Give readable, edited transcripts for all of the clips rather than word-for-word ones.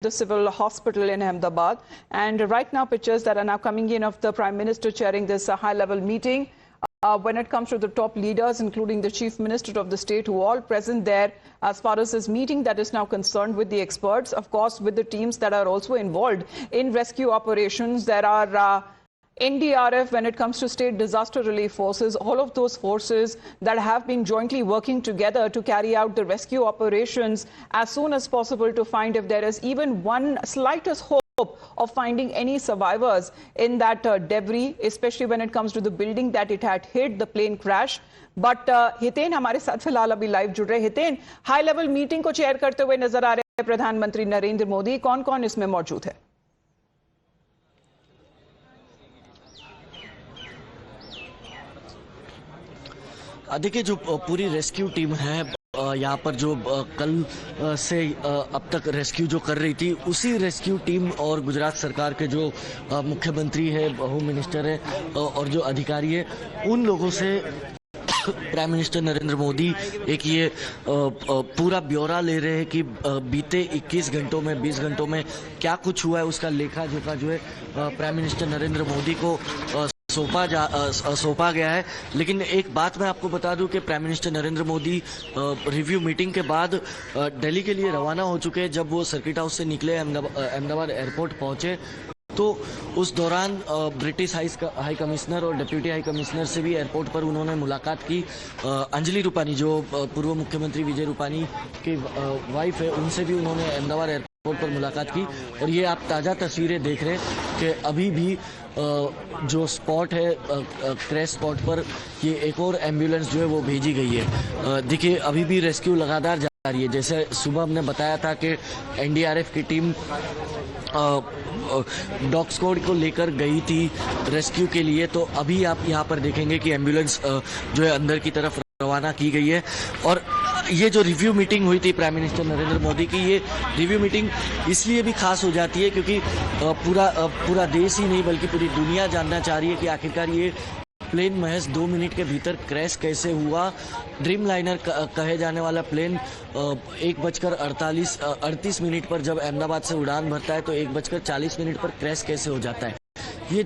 the civil hospital in Ahmedabad. And right now, pictures that are now coming in of the Prime Minister chairing this high-level meeting. When it comes to the top leaders, including the Chief Minister of the state, who are all present there as far as this meeting that is now concerned with the experts, of course, with the teams that are also involved in rescue operations. There are NDRF when it comes to state disaster relief forces, all of those forces that have been jointly working together to carry out the rescue operations as soon as possible to find if there is even one slightest hope of finding any survivors in that debris, especially when it comes to the building that it had hit, the plane crash. But Hiten हमारे साथ फिलहाल अभी live जुड़ रहे। Hiten, high level meeting को chair करते हुए नजर आ रहे हैं प्रधानमंत्री नरेंद्र मोदी। कौन कौन इसमें मौजूद है? देखिए, जो पूरी रेस्क्यू टीम है यहाँ पर, जो कल से अब तक रेस्क्यू जो कर रही थी, उसी रेस्क्यू टीम और गुजरात सरकार के जो मुख्यमंत्री है, होम मिनिस्टर है और जो अधिकारी है, उन लोगों से प्राइम मिनिस्टर नरेंद्र मोदी एक ये पूरा ब्यौरा ले रहे हैं कि बीते 21 घंटों में 20 घंटों में क्या कुछ हुआ है। उसका लेखा जोखा जो है प्राइम मिनिस्टर नरेंद्र मोदी को सौंपा गया है। लेकिन एक बात मैं आपको बता दूं कि prime minister Narendra Modi review meeting के बाद दिल्ली के लिए रवाना हो चुके हैं। जब वो सर्किट हाउस से निकले, अहमदाबाद एयरपोर्ट पहुंचे, तो उस दौरान ब्रिटिश हाई कमिश्नर और डिप्टी हाई कमिश्नर से भी एयरपोर्ट पर उन्होंने मुलाकात की। अंजलि रूपानी, जो पूर्व मुख्यमंत्री विजय रूपानी की वाइफ है, उनसे भी उन्होंने अहमदाबाद एयरपोर्ट पर मुलाकात की। और ये आप ताज़ा तस्वीरें देख रहे हैं कि अभी भी जो स्पॉट है, क्रैश स्पॉट पर, ये एक और एम्बुलेंस जो है वो भेजी गई है। देखिए, अभी भी रेस्क्यू लगातार जारी है। जैसे सुबह हमने बताया था कि एनडीआरएफ की टीम डॉग स्क्वाड को लेकर गई थी रेस्क्यू के लिए, तो अभी आप यहाँ पर देखेंगे कि एम्बुलेंस जो है अंदर की तरफ रवाना की गई है। और ये जो रिव्यू मीटिंग हुई थी प्राइम मिनिस्टर नरेंद्र मोदी की, ये रिव्यू मीटिंग इसलिए भी खास हो जाती है क्योंकि पूरा देश ही नहीं बल्कि पूरी दुनिया जानना चाह रही है कि आखिरकार ये प्लेन महज 2 मिनट के भीतर क्रैश कैसे हुआ। ड्रीम लाइनर कहे जाने वाला प्लेन 1:38 मिनट पर जब अहमदाबाद से उड़ान भरता है, तो 1:40 मिनट पर क्रैश कैसे हो जाता है। ये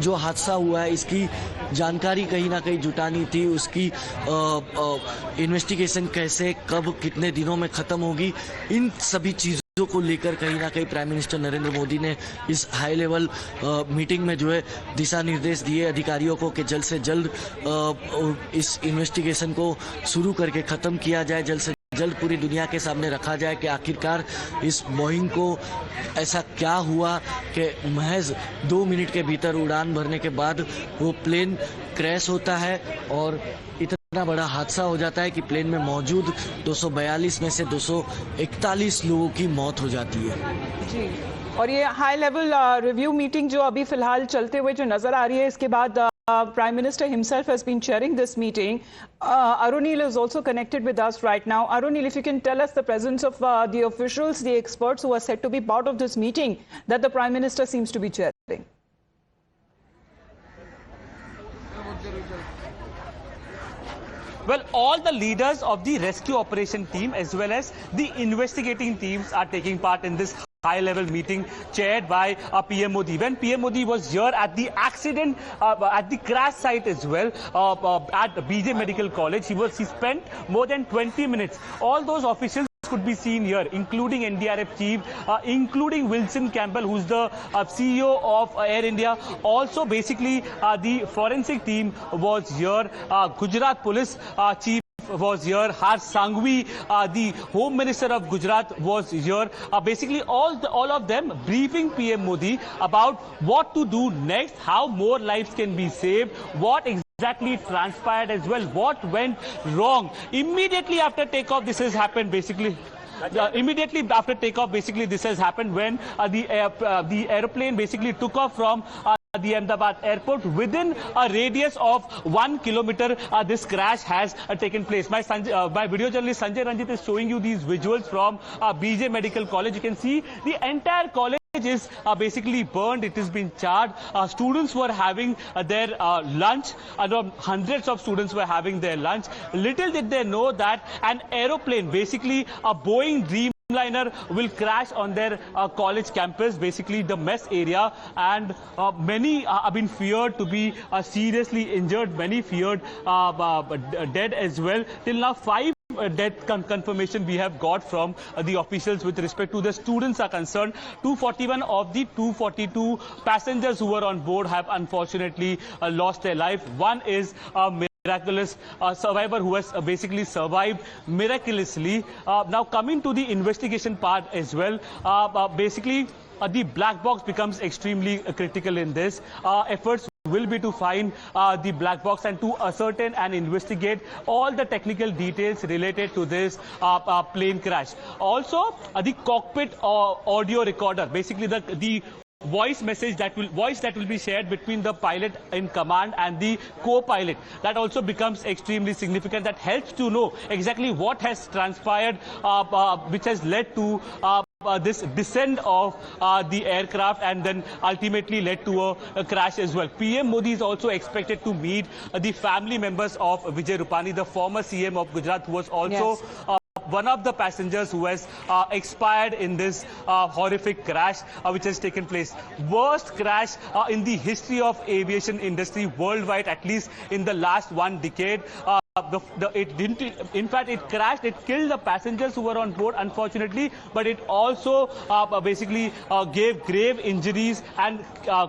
जो हादसा हुआ है, इसकी जानकारी कहीं ना कहीं जुटानी थी। उसकी इन्वेस्टिगेशन कैसे, कब, कितने दिनों में खत्म होगी, इन सभी चीज़ों को लेकर कहीं ना कहीं प्राइम मिनिस्टर नरेंद्र मोदी ने इस हाई लेवल मीटिंग में जो है दिशा निर्देश दिए अधिकारियों को कि जल्द से जल्द इस इन्वेस्टिगेशन को शुरू करके ख़त्म किया जाए, जल्द से जल्द पूरी दुनिया के सामने रखा जाए कि आखिरकार इस बोइंग को ऐसा क्या हुआ कि महज 2 मिनट के भीतर उड़ान भरने के बाद वो प्लेन क्रैश होता है और इतना बड़ा हादसा हो जाता है कि प्लेन में मौजूद 242 में से 241 लोगों की मौत हो जाती है। जी, और ये हाई लेवल रिव्यू मीटिंग जो अभी फिलहाल चलते हुए जो नजर आ रही है, इसके बाद Prime Minister himself has been chairing this meeting. Arunil is also connected with us right now. Arunil, if you can tell us the presence of the officials, the experts who are said to be part of this meeting that the Prime Minister seems to be chairing. Well, all the leaders of the rescue operation team as well as the investigating teams are taking part in this high-level meeting chaired by PM Modi. When PM Modi was here at the accident, at the crash site as well, at BJ Medical College, he spent more than 20 minutes. All those officials could be seen here, including NDRF chief, including Wilson Campbell, who's the CEO of Air India. Also, basically, the forensic team was here. Gujarat Police Chief was here. Harsh Sanghvi, the Home Minister of Gujarat, was here. Basically, all of them briefing PM Modi about what to do next, how more lives can be saved, what exactly transpired as well, what went wrong. Immediately after takeoff, this has happened basically. Immediately after takeoff, basically this has happened when the aeroplane basically took off from the Ahmedabad airport. Within a radius of 1 kilometer, this crash has taken place. My video journalist Sanjay Ranjit is showing you these visuals from BJ Medical College. You can see the entire college is basically burned. It has been charred. Students were having their lunch. Hundreds of students were having their lunch. Little did they know that an aeroplane, basically a Boeing Dream Liner will crash on their college campus, basically the mess area, and many have been feared to be seriously injured, many feared dead as well. Till now, 5 death confirmation we have got from the officials with respect to the students are concerned. 241 of the 242 passengers who were on board have unfortunately lost their life. One is miraculous survivor who has basically survived miraculously. Now coming to the investigation part as well, basically the black box becomes extremely critical in this. Efforts will be to find the black box and to ascertain and investigate all the technical details related to this plane crash. Also, the cockpit audio recorder, basically the voice that will be shared between the pilot in command and the co-pilot, that also becomes extremely significant. That helps to know exactly what has transpired, which has led to this descent of the aircraft and then ultimately led to a crash as well. PM Modi is also expected to meet the family members of Vijay Rupani, the former CM of Gujarat, who was also one of the passengers who has expired in this horrific crash which has taken place. Worst crash in the history of aviation industry worldwide, at least in the last 1 decade. In fact, it crashed, it killed the passengers who were on board, unfortunately, but it also basically gave grave injuries and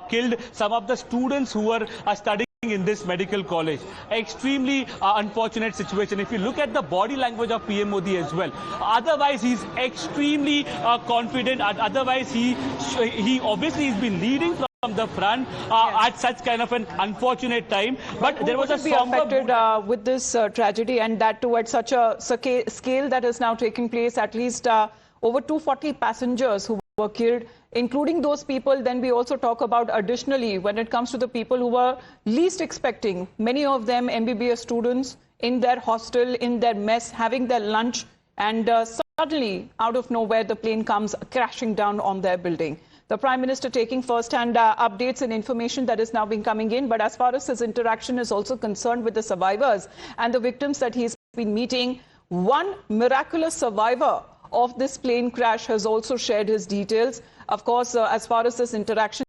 killed some of the students who were studying in this medical college. Extremely unfortunate situation. If you look at the body language of PM Modi as well, otherwise he's extremely confident. Otherwise he obviously has been leading from the front at such kind of an unfortunate time. But there was a affected with this tragedy, and that too at such a scale that is now taking place. At least over 240 passengers who were killed, including those people. Then we also talk about additionally when it comes to the people who were least expecting, many of them MBBS students in their hostel, in their mess, having their lunch, and suddenly out of nowhere the plane comes crashing down on their building. The Prime Minister taking first-hand updates and information that is now being coming in. But as far as his interaction is also concerned with the survivors and the victims that he's been meeting, one miraculous survivor of this plane crash has also shared his details. Of course, as far as this interaction